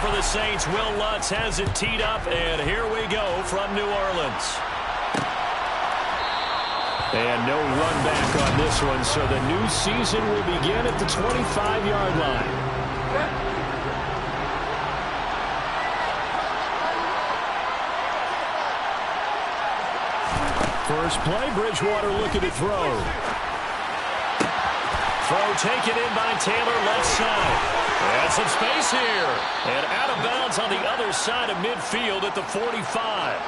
for the Saints. Will Lutz has it teed up, and here we go from New Orleans. And no run back on this one, so the new season will begin at the 25-yard line. First play, Bridgewater looking to throw. Throw taken in by Taylor, left side. And some space here. And out of bounds on the other side of midfield at the 45.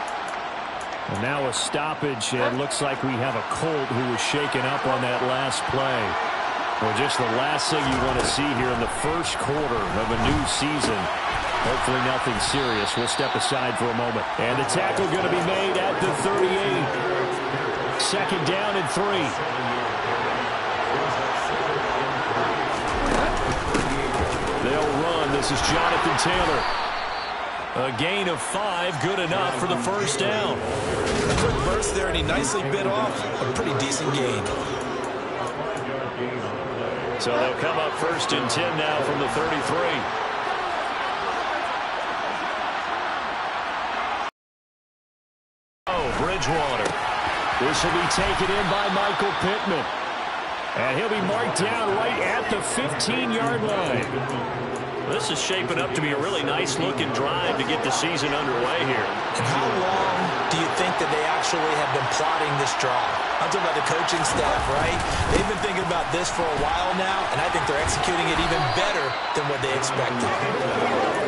And now a stoppage, and looks like we have a Colt who was shaken up on that last play. Well, just the last thing you want to see here in the first quarter of a new season. Hopefully nothing serious. We'll step aside for a moment. And the tackle going to be made at the 38. Second down and 3. They'll run. This is Jonathan Taylor. A gain of 5, good enough for the first down. A quick burst there, and he nicely bit off a pretty decent gain. So they'll come up first and 10 now from the 33. Bridgewater. This will be taken in by Michael Pittman. And he'll be marked down right at the 15-yard line. This is shaping up to be a really nice-looking drive to get the season underway here. And how long do you think that they actually have been plotting this drive? I'm talking about the coaching staff, right? They've been thinking about this for a while now, and I think they're executing it even better than what they expected.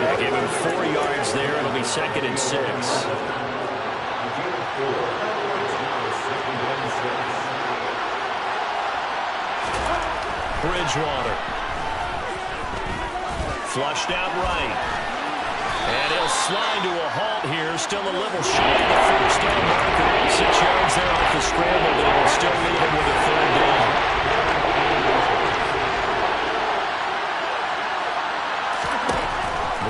Yeah, give him 4 yards there. It'll be second and 6. Bridgewater. Flushed out right. And he'll slide to a halt here. Still a little shy of the first down marker. 6 yards there off the scramble, but it'll still leave him with a third down.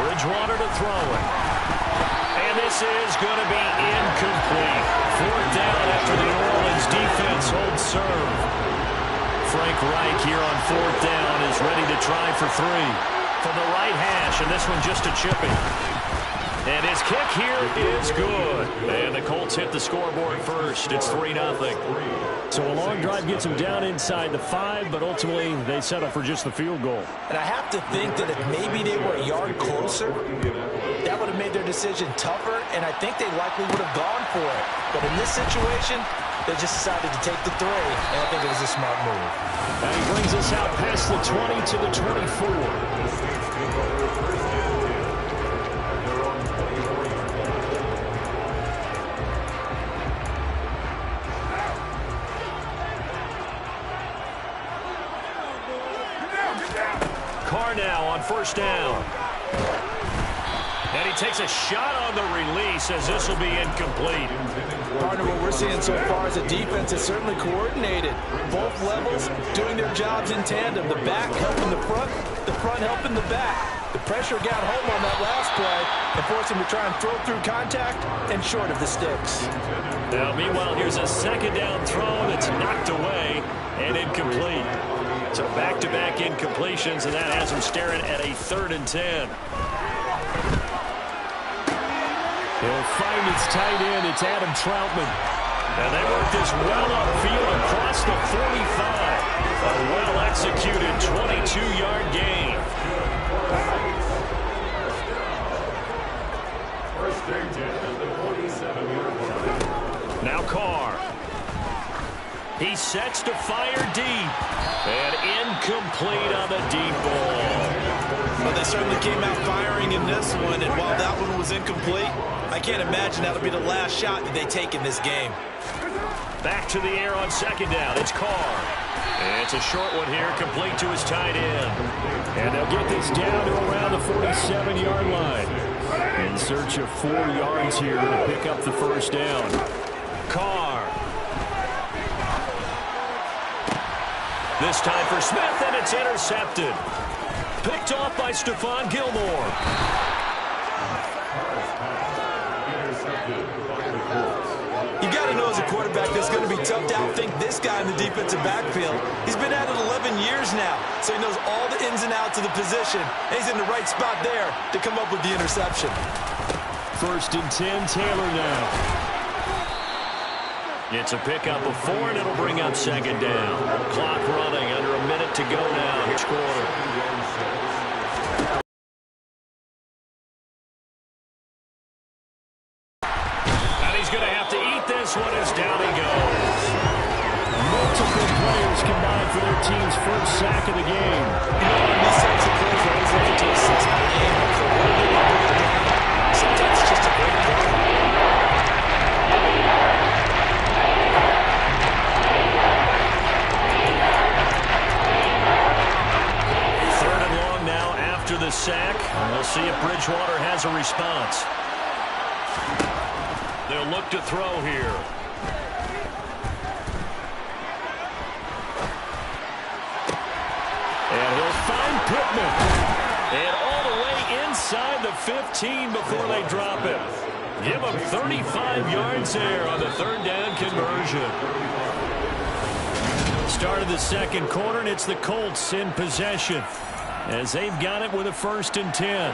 Bridgewater to throw it. And this is going to be incomplete. Fourth down after the New Orleans defense holds serve. Frank Reich here on fourth down is ready to try for 3. From the right hash, and this one just a chipping. And his kick here is good. And the Colts hit the scoreboard first. It's 3-0. So a long drive gets them down inside the 5, but ultimately they settle for just the field goal. And I have to think that if maybe they were a yard closer, that would have made their decision tougher, and I think they likely would have gone for it. But in this situation, they just decided to take the 3, and I think it was a smart move. And he brings us out past the 20 to the 24. Carr now on first down. And he takes a shot on the release as this will be incomplete. Partner, what we're seeing so far as a defense is certainly coordinated. Both levels doing their jobs in tandem. The back helping the front helping the back. The pressure got home on that last play and forced him to try and throw through contact and short of the sticks. Now, meanwhile, here's a second down throw that's knocked away and incomplete. So back-to-back incompletions, and that has him staring at a 3rd and 10. He'll find his tight end. It's Adam Troutman. And they work this well upfield across the 45. A well-executed 22-yard gain. Now Carr. He sets to fire deep. And incomplete on the deep ball. Well, they certainly came out firing in this one, and while that one was incomplete, I can't imagine that'll be the last shot that they take in this game. Back to the air on second down. It's Carr. And it's a short one here, complete to his tight end. And they'll get this down to around the 47-yard line. In search of 4 yards here to pick up the first down. Carr. This time for Smith, and it's intercepted. Picked off by Stephon Gilmore. You got to know as a quarterback there's going to be tough to outthink this guy in the defensive backfield. He's been at it 11 years now, so he knows all the ins and outs of the position, and he's in the right spot there to come up with the interception. 1st and 10, Taylor now. It's a pickup of 4, and it'll bring up 2nd down. Clock running, under a minute to go now. Each quarter. And he's going to have to eat this one as down he goes. Multiple players combined for their team's first sack of the game. These types of plays are always looking to assist the game. So what do they bring it down? Sometimes it's just a great play. After the sack, we'll see if Bridgewater has a response. They'll look to throw here. And he'll find Pittman. And all the way inside the 15 before they drop it. Give him 35 yards there on the 3rd down conversion. Start of the 2nd quarter, and it's the Colts in possession, as they've got it with a 1st and 10.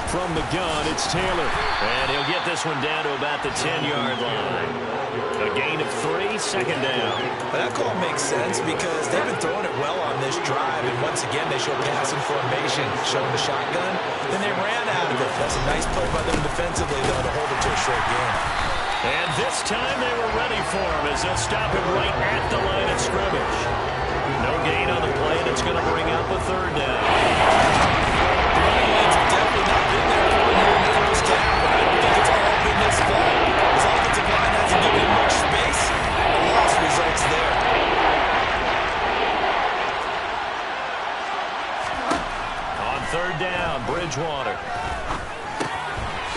From the gun, it's Taylor. And he'll get this one down to about the 10-yard line. A gain of 3, 2nd down. That call makes sense because they've been throwing it well on this drive, and once again they show passing formation, showing the shotgun. Then they ran out of it. That's a nice play by them defensively, though, to hold it to a short game. And this time they were ready for him as they'll stop him right at the line of scrimmage. No gain on the play, and it's going to bring up a 3rd down. The running lanes have definitely not been there for him here in the first half, but I don't think it's all been his fault. His offensive line hasn't given him much space. The loss results there. On 3rd down, Bridgewater.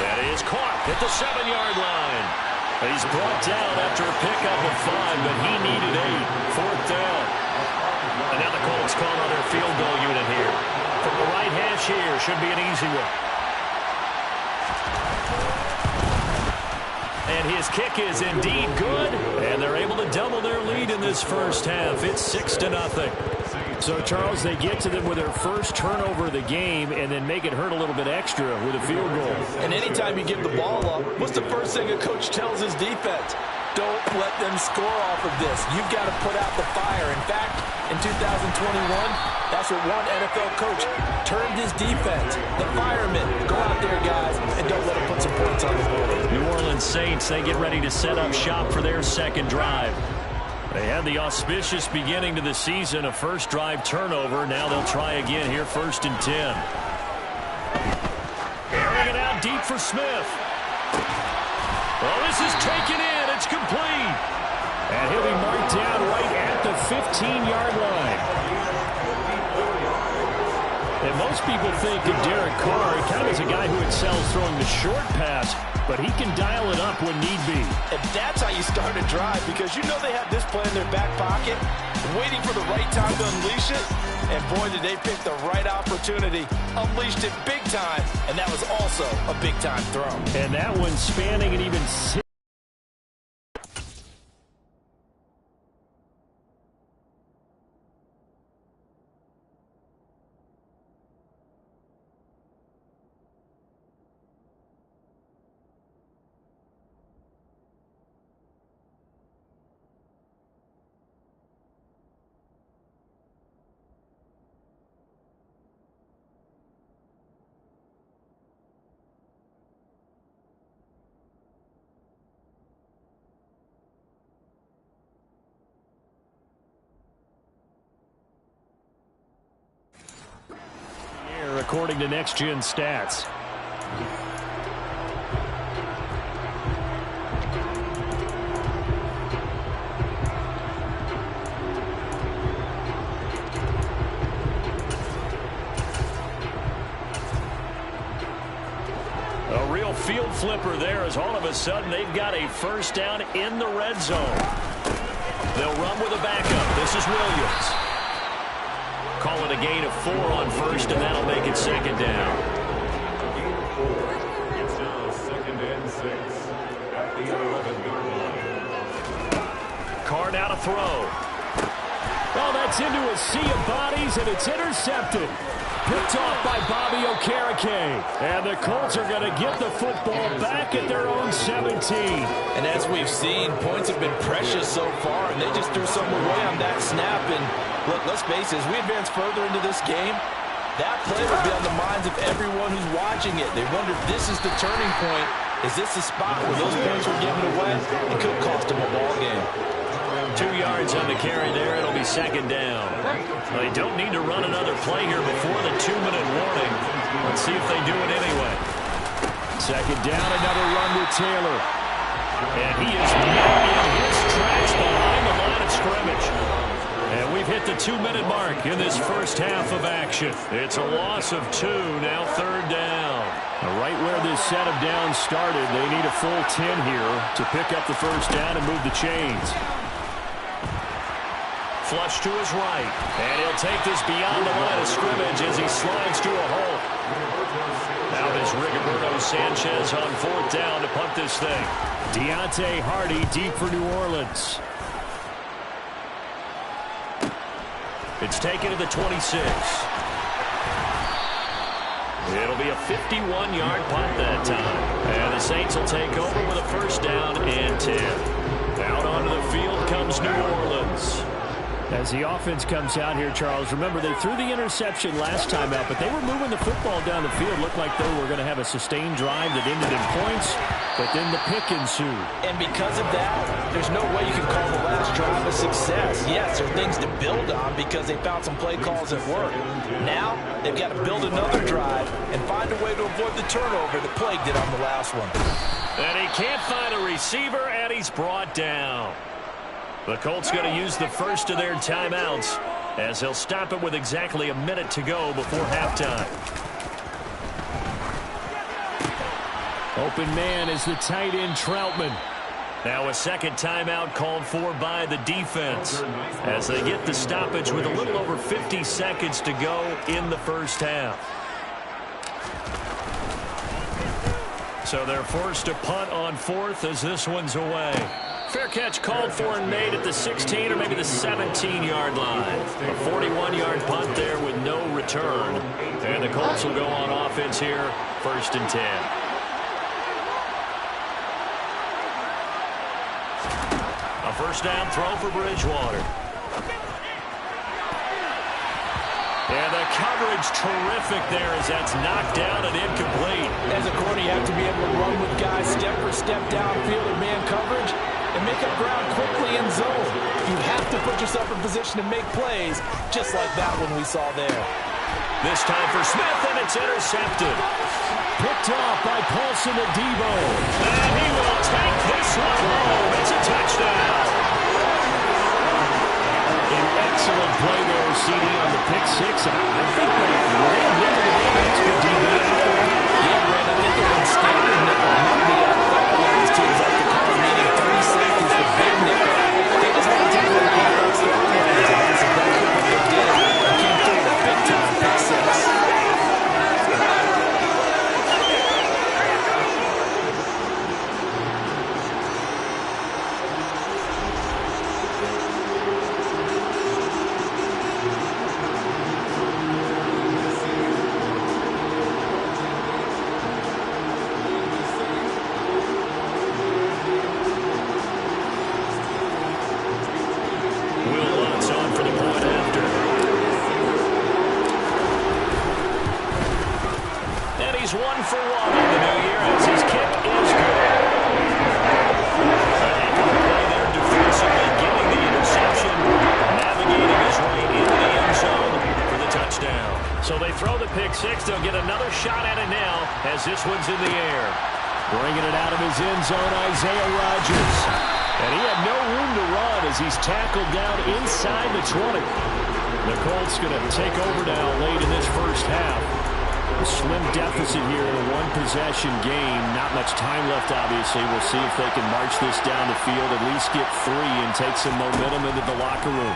That is caught at the 7-yard line. He's brought down after a pickup of 5, but he needed 8. 4th down. And now the Colts call on their field goal unit here. From the right hash here, should be an easy one. And his kick is indeed good, and they're able to double their lead in this first half. It's 6-0. So, Charles, they get to them with their first turnover of the game and then make it hurt a little bit extra with a field goal. And anytime you give the ball up, what's the first thing a coach tells his defense? Don't let them score off of this. You've got to put out the fire. In fact, in 2021, that's what one NFL coach termed his defense. The firemen. Go out there, guys, and don't let them put some points on the board. New Orleans Saints, they get ready to set up shop for their 2nd drive. They had the auspicious beginning to the season, a first drive turnover. Now they'll try again here, 1st and 10. Airing it out deep for Smith. Well, this is taken in. It's complete. And he'll be marked down right at the 15-yard line. And most people think of Derek Carr kind of as a guy who excels throwing the short pass, but he can dial it up when need be. And that's how you start a drive, because you know they have this play in their back pocket, waiting for the right time to unleash it. And boy, did they pick the right opportunity. Unleashed it big time, and that was also a big-time throw. And that one spanning and even 6. According to Next Gen Stats. A real field flipper there, as all of a sudden they've got a first down in the red zone. They'll run with a backup. This is Williams. Call it a gain of 4 on first, and that'll make it second down. It's now 2nd and 6 at the 11-yard line. Carr now to throw. Oh, that's into a sea of bodies, and it's intercepted. Picked off by Bobby Okereke. And the Colts are going to get the football back at their own 17. And as we've seen, points have been precious so far, and they just threw some away on that snap. And look, let's face it, as we advance further into this game, that play will be on the minds of everyone who's watching it. They wonder if this is the turning point. Is this the spot where those points were given away? It could cost them a ball game. 2 yards on the carry there. It'll be second down. They don't need to run another play here before the 2-minute warning. Let's see if they do it anyway. Second down, another run with Taylor. And he is met in his tracks behind the line of scrimmage. And we've hit the 2-minute mark in this first half of action. It's a loss of 2, now third down. Right where this set of downs started, they need a full 10 here to pick up the first down and move the chains. Flush to his right. And he'll take this beyond the line of scrimmage as he slides to a hole. Now there's Rigoberto Sanchez on 4th down to punt this thing. Deontay Hardy deep for New Orleans. It's taken to the 26. It'll be a 51-yard punt that time. And the Saints will take over with a first down and 10. Out onto the field comes New Orleans. As the offense comes out here, Charles, remember they threw the interception last time out, but they were moving the football down the field. Looked like they were going to have a sustained drive that ended in points, but then the pick ensued. And because of that, there's no way you can call the last drive a success. Yes, there are things to build on because they found some play calls at work. Now, they've got to build another drive and find a way to avoid the turnover that plagued it on the last one. And he can't find a receiver, and he's brought down. The Colts going to use the first of their timeouts as they'll stop it with exactly a minute to go before halftime. Open man is the tight end Troutman. Now a second timeout called for by the defense as they get the stoppage with a little over 50 seconds to go in the first half. So they're forced to punt on 4th as this one's away. Fair catch called for and made at the 16 or maybe the 17-yard line. A 41-yard punt there with no return. And the Colts will go on offense here, 1st and 10. A first down throw for Bridgewater. And the coverage terrific there as that's knocked down and incomplete. As a corner, you have to be able to run with guys step for step downfield in man coverage and make up ground quickly in zone. You have to put yourself in position to make plays, just like that one we saw there. This time for Smith, and it's intercepted. Picked off by Paulson Adebo. And he will take this one home. It's a touchdown. An excellent play there, CD, on the pick 6. And I think they ran into the defense for DB. Yeah, Red, I think they're in standard nickel. The football lines teams like to call meaning 3 seconds, the big nickel. They just want to take the ball across the line. That's exactly what they did. They came through with a big-time pick 6. This one's in the air. Bringing it out of his end zone, Isaiah Rodgers. And he had no room to run as he's tackled down inside the 20. The Colts going to take over now late in this first half. A slim deficit here in a one-possession game. Not much time left, obviously. We'll see if they can march this down the field, at least get 3 and take some momentum into the locker room.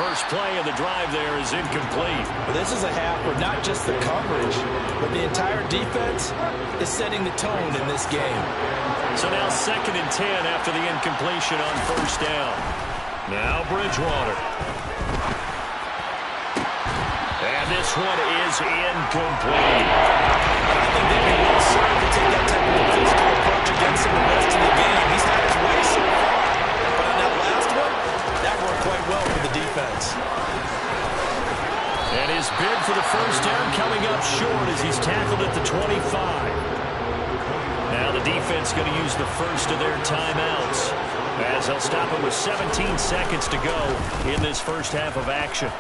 first play of the drive there is incomplete. Well, this is a half where not just the coverage, but the entire defense is setting the tone in this game. So now 2nd and 10 after the incompletion on first down. Now Bridgewater. And this one is incomplete. I think they'd be well served to take that type of physical approach against him the rest of the game. He's had his way so far. But on that last one, that worked quite well for the defense. And his bid for the first down coming up short as he's tackled at the 25. Now the defense going to use the first of their timeouts as they'll stop him with 17 seconds to go in this first half of action.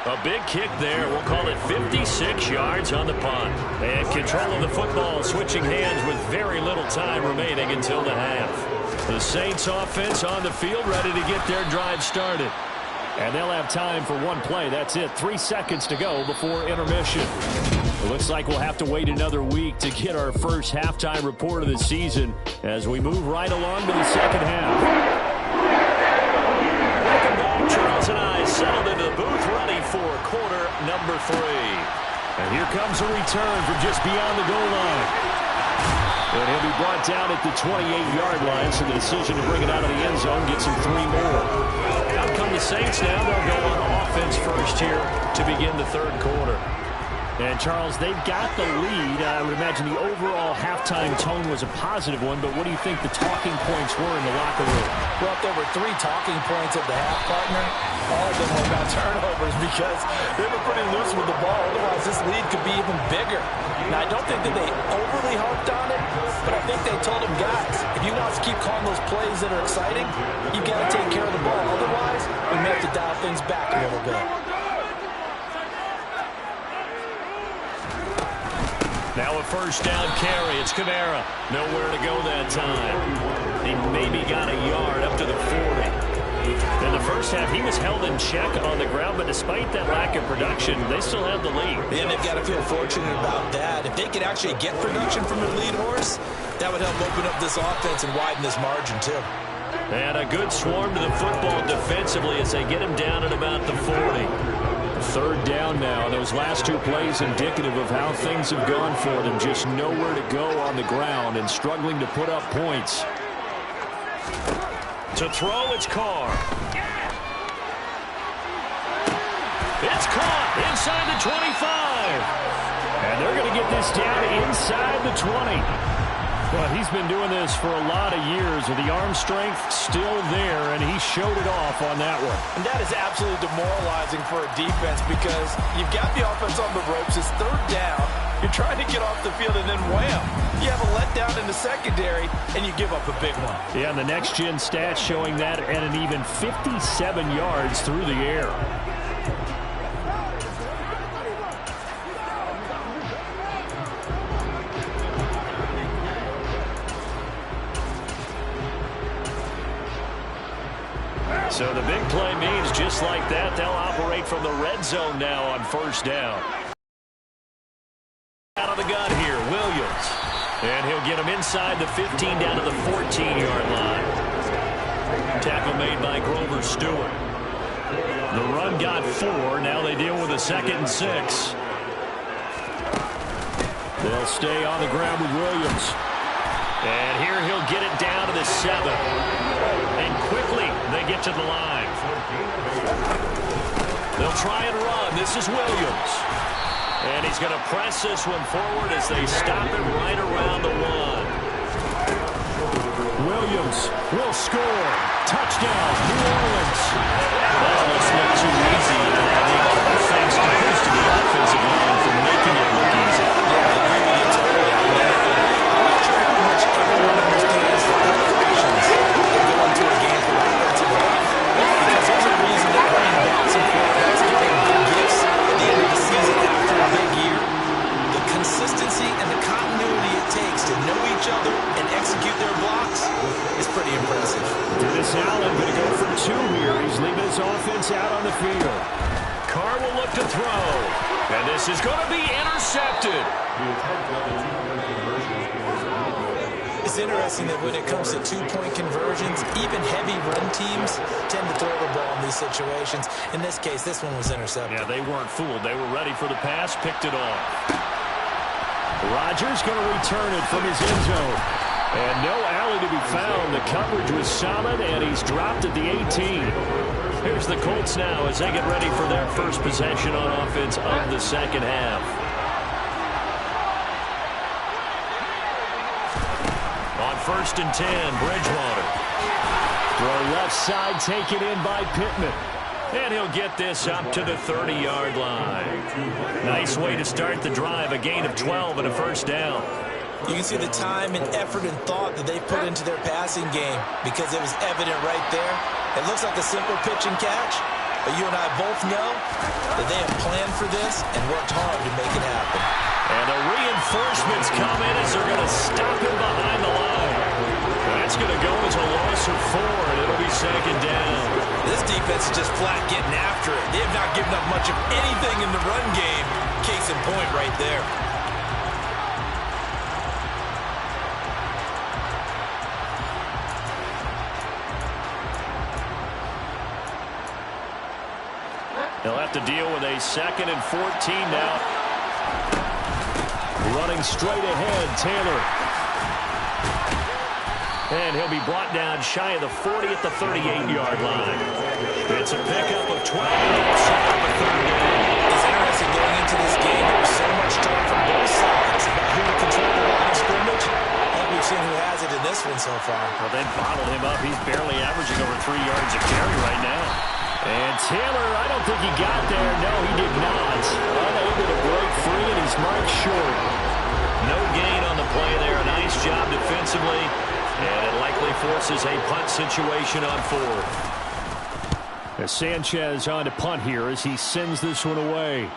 A big kick there. We'll call it 56 yards on the punt. And control of the football switching hands with very little time remaining until the half. The Saints offense on the field ready to get their drive started. And they'll have time for one play. That's it. 3 seconds to go before intermission. It looks like we'll have to wait another week to get our first halftime report of the season as we move right along to the second half. Welcome back. Charles and I settled into the booth ready for quarter number 3. And here comes a return from just beyond the goal line. And he'll be brought down at the 28-yard line, so the decision to bring it out of the end zone gets him 3 more. Out come the Saints now. They'll go on offense first here to begin the third quarter. And, Charles, they've got the lead. I would imagine the overall halftime tone was a positive one, but what do you think the talking points were in the locker room? Well, if there were 3 talking points at the half, partner, all of them were about turnovers because they were pretty loose with the ball. Otherwise, this lead could be even bigger. Now, I don't think that they overly harped on it, but I think they told them, guys, if you want us to keep calling those plays that are exciting, you've got to take care of the ball. Otherwise, we may have to dial things back a little bit. Now a first down carry. It's Kamara. Nowhere to go that time. He maybe got a yard up to the 40. In the first half, he was held in check on the ground, but despite that lack of production, they still have the lead. And they've got to feel fortunate about that. If they could actually get production from their lead horse, that would help open up this offense and widen this margin, too. And a good swarm to the football defensively as they get him down at about the 40. Third down now. Those last 2 plays indicative of how things have gone for them. Just nowhere to go on the ground and struggling to put up points. To throw, it's Carr. It's caught inside the 25. And they're going to get this down inside the 20. Well, he's been doing this for a lot of years with the arm strength still there, and he showed it off on that one. And that is absolutely demoralizing for a defense because you've got the offense on the ropes. It's third down. You're trying to get off the field, and then wham, you have a letdown in the secondary, and you give up a big one. Yeah, and the next-gen stats showing that at an even 57 yards through the air. So the big play means just like that, they'll operate from the red zone now on first down. Out of the gun here, Williams. And he'll get him inside the 15 down to the 14-yard line. Tackle made by Grover Stewart. The run got 4. Now they deal with a 2nd and 6. They'll stay on the ground with Williams. And here he'll get it down to the 7. And quickly they get to the line. They'll try and run. This is Williams. And he's going to press this one forward as they stop it right around the 1. Williams will score. Touchdown, New Orleans. That almost looked too easy. I think thanks to the offensive line for making it look easy. Consistency and the continuity it takes to know each other and execute their blocks is pretty impressive. Dennis Allen going to go for 2 here. He's leaving his offense out on the field. Carr will look to throw. And this is going to be intercepted. The attempt on the 2-point conversion is It's interesting that when it comes to two-point conversions, even heavy run teams tend to throw the ball in these situations. In this case, this one was intercepted. Yeah, they weren't fooled. They were ready for the pass, picked it off. Rodgers going to return it from his end zone. And no alley to be found. The coverage was solid, and he's dropped at the 18. Here's the Colts now as they get ready for their first possession on offense of the second half. On 1st and 10, Bridgewater. Throw left side, taken in by Pittman. And he'll get this up to the 30-yard line. Nice way to start the drive, a gain of 12 and a first down. You can see the time and effort and thought that they put into their passing game because it was evident right there. It looks like a simple pitch and catch, but you and I both know that they have planned for this and worked hard to make it happen. And the reinforcements come in as they're going to stop him behind the line. That's going to go as a loss of 4, and it'll be second down. This defense is just flat getting after it. They have not given up much of anything in the run game. Case in point right there. They'll have to deal with a 2nd and 14 now. Running straight ahead, Taylor. And he'll be brought down shy of the 40 at the 38-yard line. It's a pickup of 12. Set up a third down. It's interesting going into this game. There was so much talk from both sides about who would control the line of scrimmage. I think we've seen who has it in this one so far. Well, they bottled him up. He's barely averaging over 3 yards a carry right now. And Taylor, I don't think he got there. No, he did not. Unable to break free, and he's marked short. No gain on the play there. A nice job defensively. And it likely forces a punt situation on 4th. Sanchez on to punt here as he sends this one away.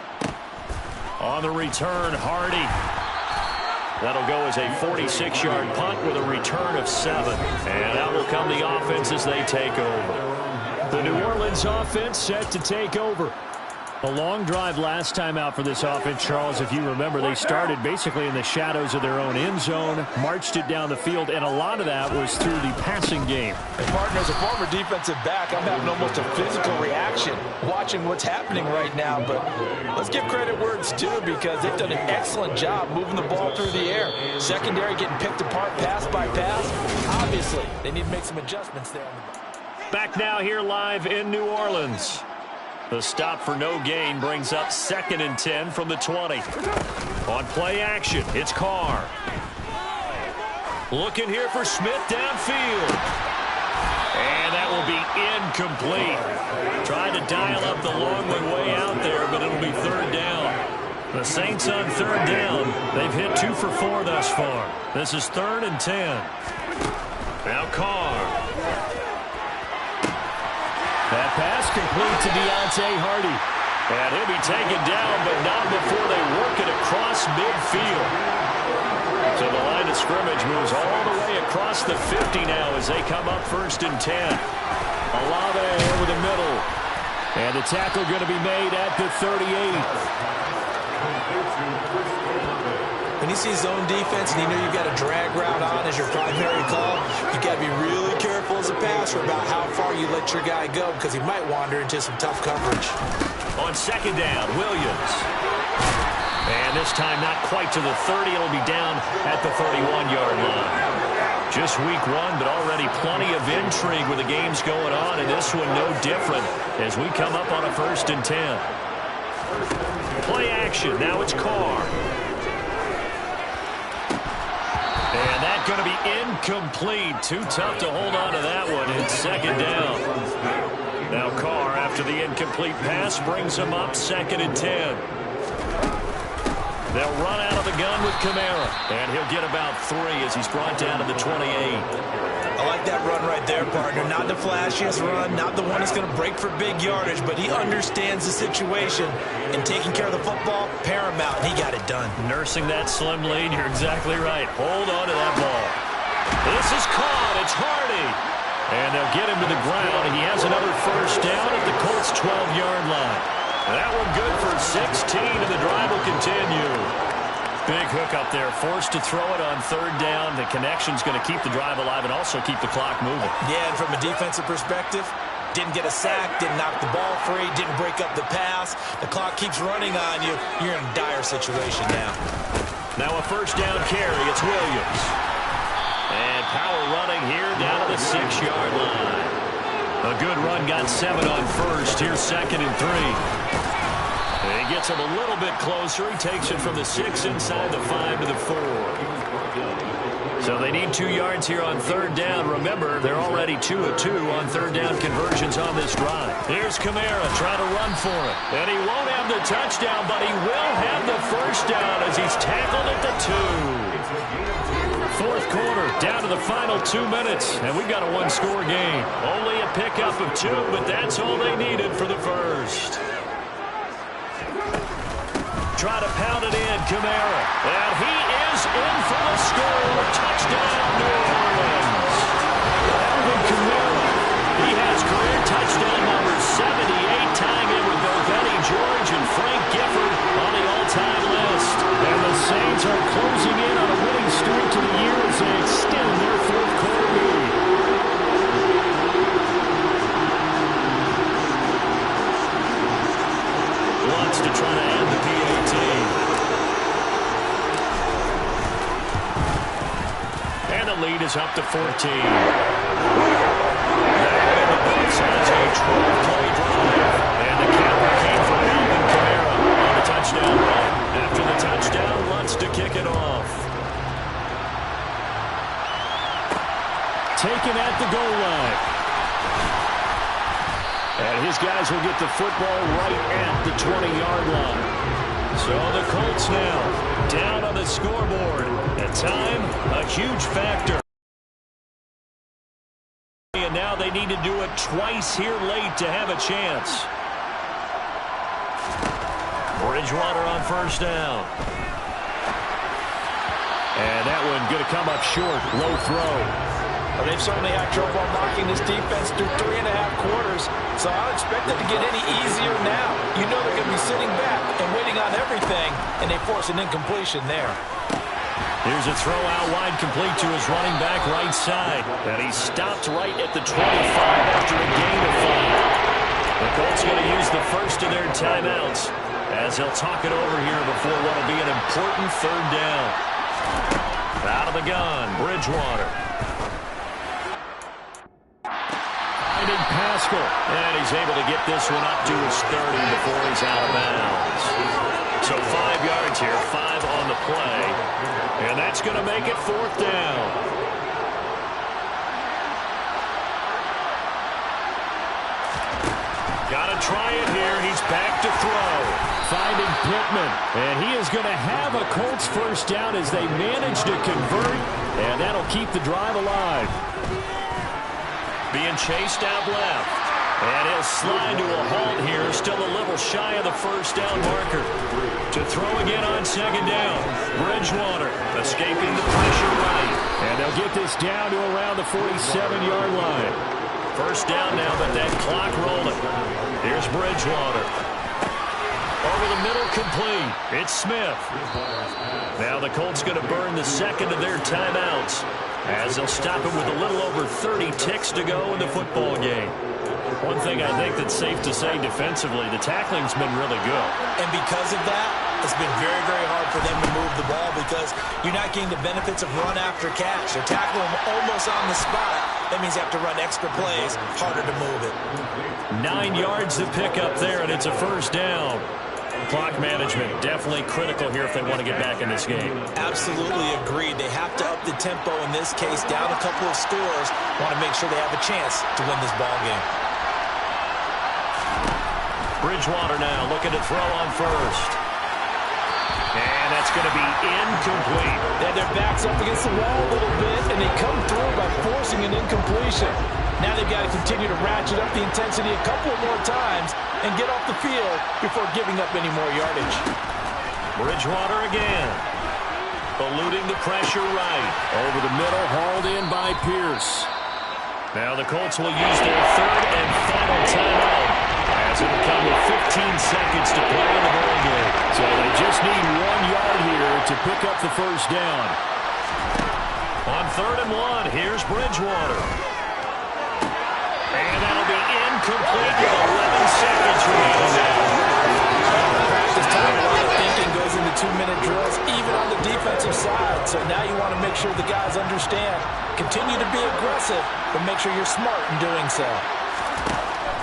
On the return, Hardy. That'll go as a 46-yard punt with a return of 7. And out will come the offense as they take over. The New Orleans offense set to take over. A long drive last time out for this offense, Charles. If you remember, they started basically in the shadows of their own end zone, marched it down the field, and a lot of that was through the passing game. And partner, as a former defensive back, I'm having almost a physical reaction watching what's happening right now. But let's give credit where it's due because they've done an excellent job moving the ball through the air. Secondary getting picked apart pass by pass. Obviously, they need to make some adjustments there. Back now here live in New Orleans. The stop for no gain brings up 2nd and 10 from the 20. On play action, it's Carr. Looking here for Smith downfield. And that will be incomplete. Tried to dial up the long one way out there, but it'll be 3rd down. The Saints on 3rd down. They've hit 2 for 4 thus far. This is 3rd and 10. Now Carr. That pass complete to Deontay Hardy. And he'll be taken down, but not before they work it across midfield. So the line of scrimmage moves all the way across the 50 now as they come up 1st and 10. Olave over the middle. And the tackle going to be made at the 38. When you see zone defense and you know you've got a drag route on as your primary call, you've got to be really careful as a passer about how far you let your guy go because he might wander into some tough coverage. On 2nd down, Williams. And this time not quite to the 30. It'll be down at the 31-yard line. Just week 1, but already plenty of intrigue with the games going on, and this one no different as we come up on a 1st and 10. Play action. Now it's Carr. And that's going to be incomplete. Too tough to hold on to that one. It's 2nd down. Now Carr, after the incomplete pass, brings him up 2nd and 10. They'll run out of the gun with Kamara. And he'll get about 3 as he's brought down to the 28. I like that run right there, partner. Not the flashiest run, not the one that's going to break for big yardage, but he understands the situation, and taking care of the football, paramount. He got it done. Nursing that slim lead, you're exactly right. Hold on to that ball. This is caught. It's Hardy. And they'll get him to the ground. He has another 1st down at the Colts' 12-yard line. That one good for 16, and the drive will continue. Big hook up there, forced to throw it on third down. The connection's going to keep the drive alive and also keep the clock moving. Yeah, and from a defensive perspective, didn't get a sack, didn't knock the ball free, didn't break up the pass. The clock keeps running on you. You're in a dire situation now. Now a first down carry. It's Williams. And power running here down to the 6-yard line. A good run, got 7 on first. Here's 2nd and 3. He gets him a little bit closer. He takes it from the 6 inside the 5 to the 4. So they need 2 yards here on third down. Remember, they're already 2 of 2 on third down conversions on this drive. Here's Kamara trying to run for it. And he won't have the touchdown, but he will have the first down as he's tackled at the 2. Fourth quarter, down to the final 2 minutes, and we've got a 1-score game. Only a pickup of 2, but that's all they needed for the first. Try to pound it in, Kamara. And he is in for the score. Touchdown, New Orleans. Alvin Kamara. He has career touchdown number 78, tying in with both Eddie George and Frank Gifford on the all-time list. And the Saints are closing in on a winning streak to the year as they extend their fourth-quarter lead. Wants to try to end the PAT. And the lead is up to 14. That in the books has a 12-play drive. And the capper came from Alvin Kamara on the touchdown run. After the touchdown, wants to kick it off. Taken at the goal line. And his guys will get the football right at the 20-yard line. So the Colts now down on the scoreboard. At time, a huge factor. And now they need to do it twice here late to have a chance. Bridgewater on first down. And that one going to come up short. Low throw. Well, they've certainly had trouble unlocking this defense through 3.5 quarters, so I don't expect it to get any easier now. You know they're going to be sitting back and waiting on everything, and they force an incompletion there. Here's a throw out wide, complete to his running back right side. And he stopped right at the 25 after a gain of 5. The Colts going to use the first of their timeouts as they'll talk it over here before what will be an important third down. Out of the gun, Bridgewater. Pascal, and he's able to get this one up to his 30 before he's out of bounds. So 5 yards here, 5 on the play, and that's going to make it fourth down. Got to try it here. He's back to throw. Finding Pittman, and he is going to have a Colts first down as they manage to convert, and that'll keep the drive alive. Being chased out left. And he'll slide to a halt here. Still a little shy of the first down marker. To throw again on second down. Bridgewater escaping the pressure right. And they'll get this down to around the 47-yard line. First down now, but that clock rolling. Here's Bridgewater. Over the middle, complete. It's Smith. Now the Colts going to burn the second of their timeouts as they'll stop it with a little over 30 ticks to go in the football game. One thing I think that's safe to say defensively, the tackling's been really good. And because of that, it's been very, very hard for them to move the ball because you're not getting the benefits of run after catch. They're tackling them almost on the spot. That means you have to run extra plays, harder to move it. 9 yards to pick up there, and it's a first down. Clock management definitely critical here if they want to get back in this game. Absolutely agreed. They have to up the tempo in this case, down a couple of scores. Want to make sure they have a chance to win this ball game. Bridgewater now looking to throw on first. And that's going to be incomplete. Yeah, their back's up against the wall a little bit, and they come through by forcing an incompletion. Now they've got to continue to ratchet up the intensity a couple of more times and get off the field before giving up any more yardage. Bridgewater again. Eluding the pressure right. Over the middle, hauled in by Pierce. Now the Colts will use their third and final timeout as as it'll come with 15 seconds to play in the ball game. So they just need 1 yard here to pick up the first down. On 3rd and 1, here's Bridgewater. And that'll be incomplete with 11 seconds remaining now. Practice time, a lot of thinking goes into 2-minute drills, even on the defensive side. So now you want to make sure the guys understand. Continue to be aggressive, but make sure you're smart in doing so.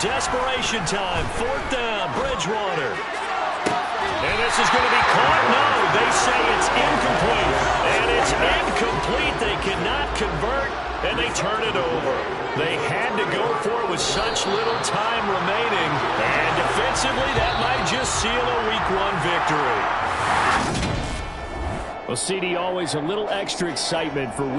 Desperation time, 4th down, Bridgewater. And this is going to be caught. No, they say it's incomplete. And it's incomplete. They cannot convert, and they turn it over. They had to go for it with such little time remaining. And defensively, that might just seal a Week 1 victory. Well, CD, always a little extra excitement for Week